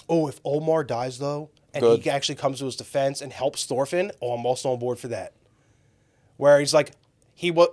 Oh, if Omar dies though, and Good. he actually comes to his defense and helps Thorfinn, I'm also on board for that. Where he's like,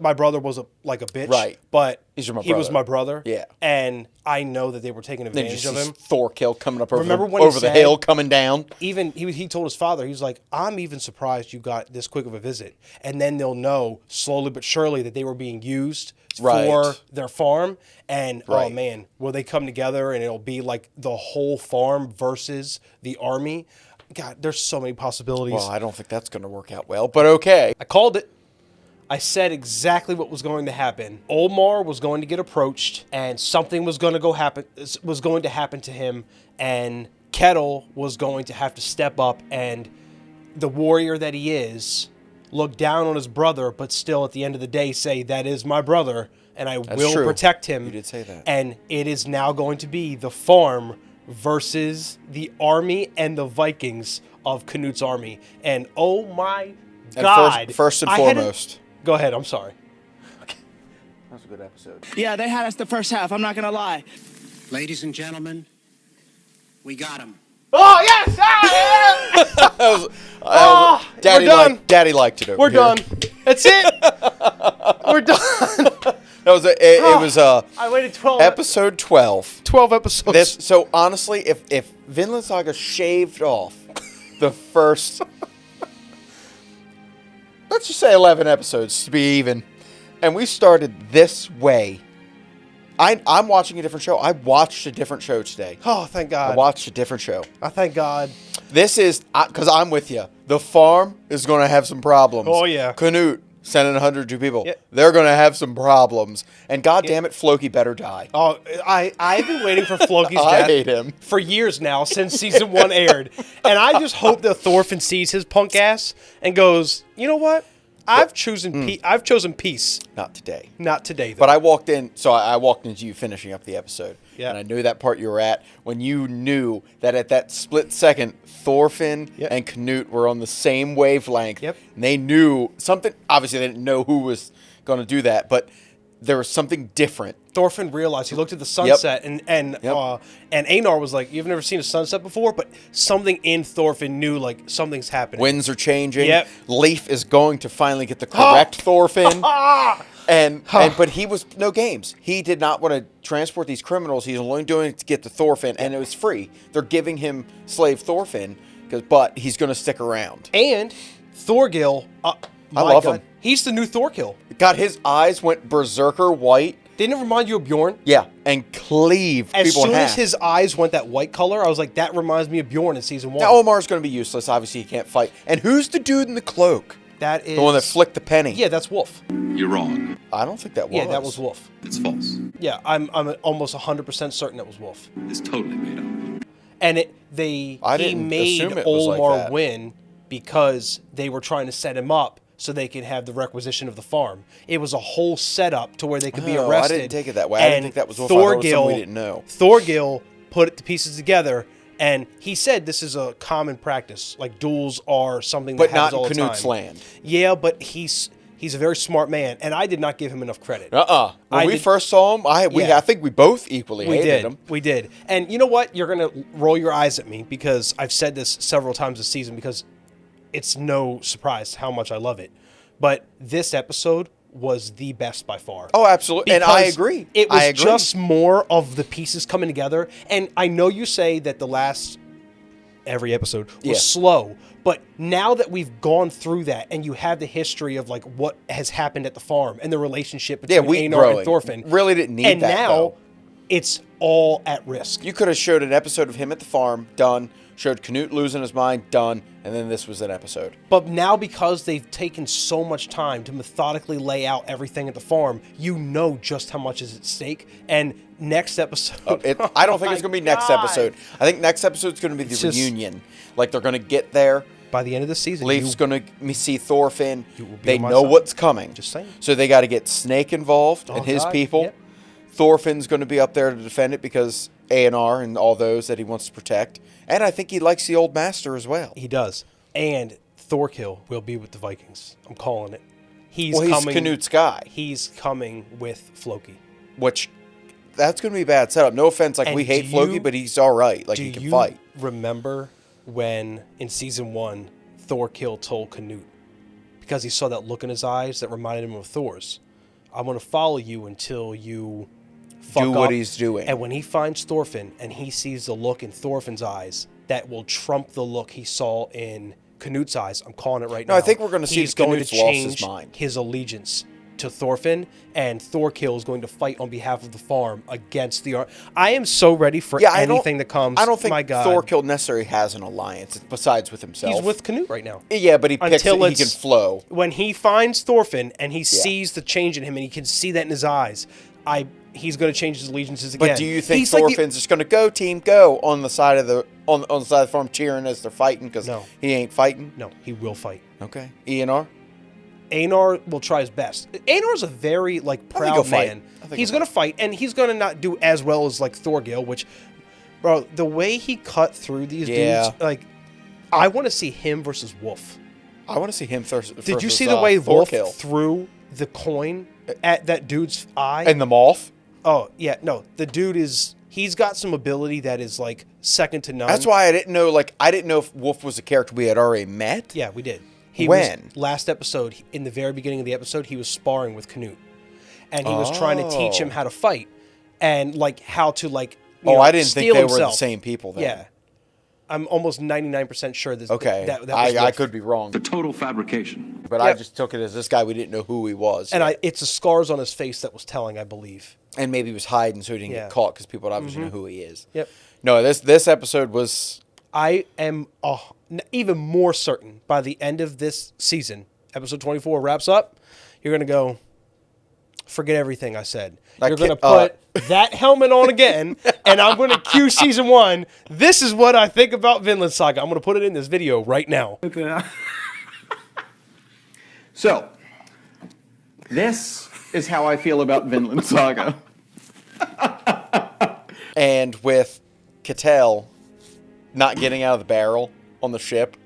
my brother was a bitch, Right. but He's my he was brother. my brother, Yeah. and I know that they were taking Then you advantage see of him. Thorkill coming up over, Remember the, when he over the said- hill, coming down. Even he told his father, he was like, I'm even surprised you got this quick of a visit. And then they'll know slowly but surely that they were being used Right. for their farm. And oh Right. man, will they come together and it'll be like the whole farm versus the army? God, there's so many possibilities. Well, I don't think that's going to work out well, but okay. I called it. I said exactly what was going to happen. Omar was going to get approached, and something was going to happen to him, and Kettle was going to have to step up, and the warrior that he is, look down on his brother, but still at the end of the day say, that is my brother, and I will true. protect him. You did say that. And it is now going to be the farm versus the army and the Vikings of Canute's army. And oh my And God. first and I had to- foremost. Go ahead, I'm sorry. That was a good episode. Yeah, they had us the first half, I'm not gonna lie. Ladies and gentlemen, we got him. Oh, yes! Ah, yeah! Daddy, we're done. Daddy liked it over We're here. done. That's it. We're done. That was it was I waited 12 episode 12. 12 episodes. So honestly, if Vinland Saga shaved off the first, let's just say 11 episodes to be even, and we started this way, I'm watching a different show. I watched a different show today. Oh, thank I God. watched a different show. I thank God. This is because I'm with you. The farm is going to have some problems. Oh, yeah. Canute sending 102 people. Yep. They're going to have some problems. And God damn it, Floki better die. Oh, I've been waiting for Floki's I death hate him. for years now, since season 1 aired. And I just hope that Thorfinn sees his punk ass and goes, you know what? I've chosen peace. Not today. Not today, though. But I walked in, so I walked into you finishing up the episode. Yeah. And I knew that part you were at when you knew that at that split second, Thorfinn Yep. and Canute were on the same wavelength. Yep. And they knew something. Obviously, they didn't know who was going to do that, but there was something different. Thorfinn realized, he looked at the sunset, and Einar was like, "You've never seen a sunset before," but something in Thorfinn knew, like, something's happening. Winds are changing. Yep. Leaf is going to finally get the correct Thorfinn. But he was no games. He did not want to transport these criminals. He's only doing it to get to Thorfinn, and it was free. They're giving him slave Thorfinn, but he's going to stick around. And Thorgil, I love him. He's the new Thorkill. God, his eyes went berserker white. Didn't it remind you of Bjorn? Yeah, and cleave As people soon in half. as his eyes went that white color, I was like, that reminds me of Bjorn in season 1. Now Omar's going to be useless. Obviously, he can't fight. And who's the dude in the cloak? That is The one that flicked the penny. Yeah, that's Wolf. You're wrong. I don't think that was. Yeah, that was Wolf. It's false. Yeah, I'm almost 100% certain that was Wolf. It's totally made up. And I he didn't made assume it was like Olmar that. win because they were trying to set him up so they could have the requisition of the farm. It was a whole setup to where they could be Oh, I arrested. didn't take it that way. I didn't And think that was Wolf. I thought it was something we Thorgil- didn't know. Thorgil put the pieces together, and he said this is a common practice. Like, duels are something But that happens not all in the time. Canute's land. Yeah, but he's a very smart man, and I did not give him enough credit. When I we did- first saw him, I think we both equally We hated did. him. We did. And you know what? You're going to roll your eyes at me because I've said this several times this season because it's no surprise how much I love it. But this episode was the best by far. Oh, absolutely. And I Because agree. It was I agree. just more of the pieces coming together. And I know you say that every episode was Yeah. slow, but now that we've gone through that and you have the history of like what has happened at the farm and the relationship between wheat Einar growing. and Thorfinn. Really didn't need and that, now though. it's all at risk. You could have showed an episode of him at the farm, done. Showed Canute losing his mind, done. And then this was an episode. But now, because they've taken so much time to methodically lay out everything at the farm, you know just how much is at stake. And next episode, I don't think it's going to be next God. episode. I think next episode is going to be the It's just- reunion. Like they're going to get there. by the end of the season, Leaf's going to see Thorfinn. You will be They on my know side. what's coming. Just saying. So they got to get Snake involved Oh, and his God. people. Yep. Thorfinn's going to be up there to defend it because A&R and all those that he wants to protect. And I think he likes the old master as well. he does. And Thorkill will be with the Vikings. I'm calling it. He's Well, he's coming. Canute's guy, He's coming with Floki. which that's going to be a bad setup. No offense, like And we hate do Floki, you- but he's all right. Like Do he can you fight. remember when in season 1 Thorkill told Canute, because he saw that look in his eyes that reminded him of Thor's, I'm going to follow you until you fuck Do what up. he's doing. And when he finds Thorfinn and he sees the look in Thorfinn's eyes that will trump the look he saw in Canute's eyes, I'm calling it right now. I think we're gonna see he's that going to Canute's lost his change mind. his allegiance to Thorfinn, and Thorkill is going to fight on behalf of the farm against the. I am so ready for anything that comes. I don't think My God. Thorkill necessarily has an alliance besides with himself. He's with Canute right now. Yeah, but he picks it, Until he can it's- flow. When he finds Thorfinn and he sees the change in him and he can see that in his eyes, he's going to change his allegiances again. But do you think He's like the- Thorfinn's just going to go team go on the side of the on the side of the farm cheering as they're fighting because No. he ain't fighting? No, he will fight. Okay. ENR? Einar will try his best. Einar's a very he'll proud fight. man. I think He's he'll going to fight, and he's going to not do as well as Thorgil. Which, bro, the way he cut through these Yeah. dudes, I want to see him versus Wolf. I want to see him first. Did you see the way Wolf threw the coin at that dude's eye? and the moth? Oh yeah, no, the dude he's got some ability that is second to none. That's why I didn't know. I didn't know if Wolf was a character we had already met. Yeah, we did. He When? was, last episode, in the very beginning of the episode, he was sparring with Canute, and he was trying to teach him how to fight and how to I didn't think steal they were the himself. same people. Then. Yeah, I'm almost 99% sure this. Okay. that was I Wolf. could be wrong, The total fabrication. but I Yep. just took it as this guy we didn't know who he was, And it's the scars on his face that was telling, I believe. and maybe he was hiding so he didn't Yeah. get caught because people would obviously know who he is. Yep. No, this episode was. I am even more certain by the end of this season, episode 24 wraps up, you're going to go, forget everything I said. You're going to put that helmet on again, and I'm going to cue season 1. This is what I think about Vinland Saga. I'm going to put it in this video right now. So, this is how I feel about Vinland Saga. And with Cattell not getting out of the barrel on the ship,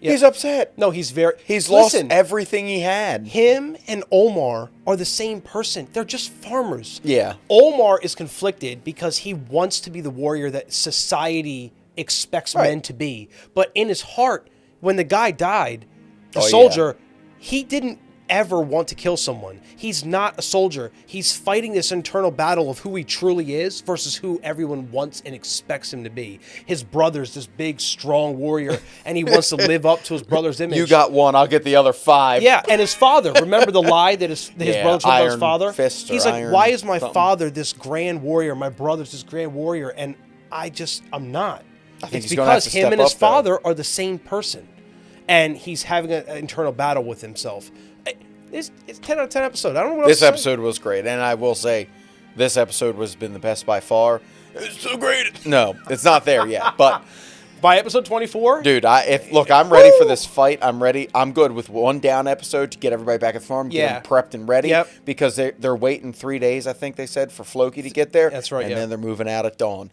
he's upset. No, he's very... He's Listen, lost everything he had. him and Omar are the same person. They're just farmers. Yeah. Omar is conflicted because he wants to be the warrior that society expects Right. men to be. But in his heart, when the guy died, the Oh, yeah. soldier, he didn't ever want to kill someone. He's not a soldier. He's fighting this internal battle of who he truly is versus who everyone wants and expects him to be. His brother's this big, strong warrior, and he wants to live up to his brother's image. You got one, I'll get the other 5. Yeah, and his father. Remember the lie that his Yeah, brother told about his Iron father? Fist or He's like, Iron why is my something." father this grand warrior? My brother's this grand warrior, and I'm not. I think It's he's gonna have because to him step and his up, though. father are the same person, and he's having an internal battle with himself. It's 10 out of 10 episode. I don't know what This else to say. episode was great, and I will say, this episode has been the best by far. It's so great. No, it's not there yet, but By episode 24, dude, I'm ready for this fight. I'm ready. I'm good with one down episode to get everybody back at the farm, get Yeah. them prepped and ready. Yep. Because they're waiting 3 days, I think they said, for Floki to get there. That's right, And yeah. then they're moving out at dawn.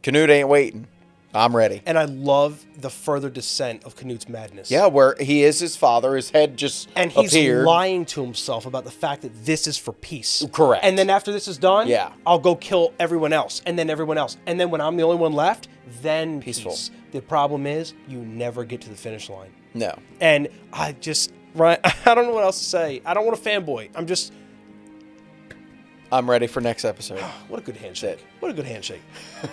Canute ain't waiting. I'm ready. and I love the further descent of Canute's madness. Yeah, where he is his father, his head just And he's appeared. lying to himself about the fact that this is for peace. Correct. And then after this is done, Yeah. I'll go kill everyone else, and then everyone else. And then when I'm the only one left, then Peaceful. peace. The problem is you never get to the finish line. No. And I just, right, I don't know what else to say. I don't want to fanboy. I'm ready for next episode. What a good handshake. What a good handshake.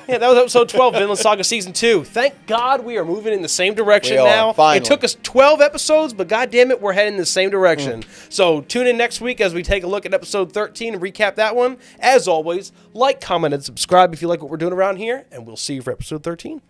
Yeah, that was episode 12, Vinland Saga Season 2. Thank God we are moving in the same direction We are, now. finally. It took us 12 episodes, but God damn it, we're heading in the same direction. So tune in next week as we take a look at episode 13 and recap that one. As always, like, comment, and subscribe if you like what we're doing around here, and we'll see you for episode 13.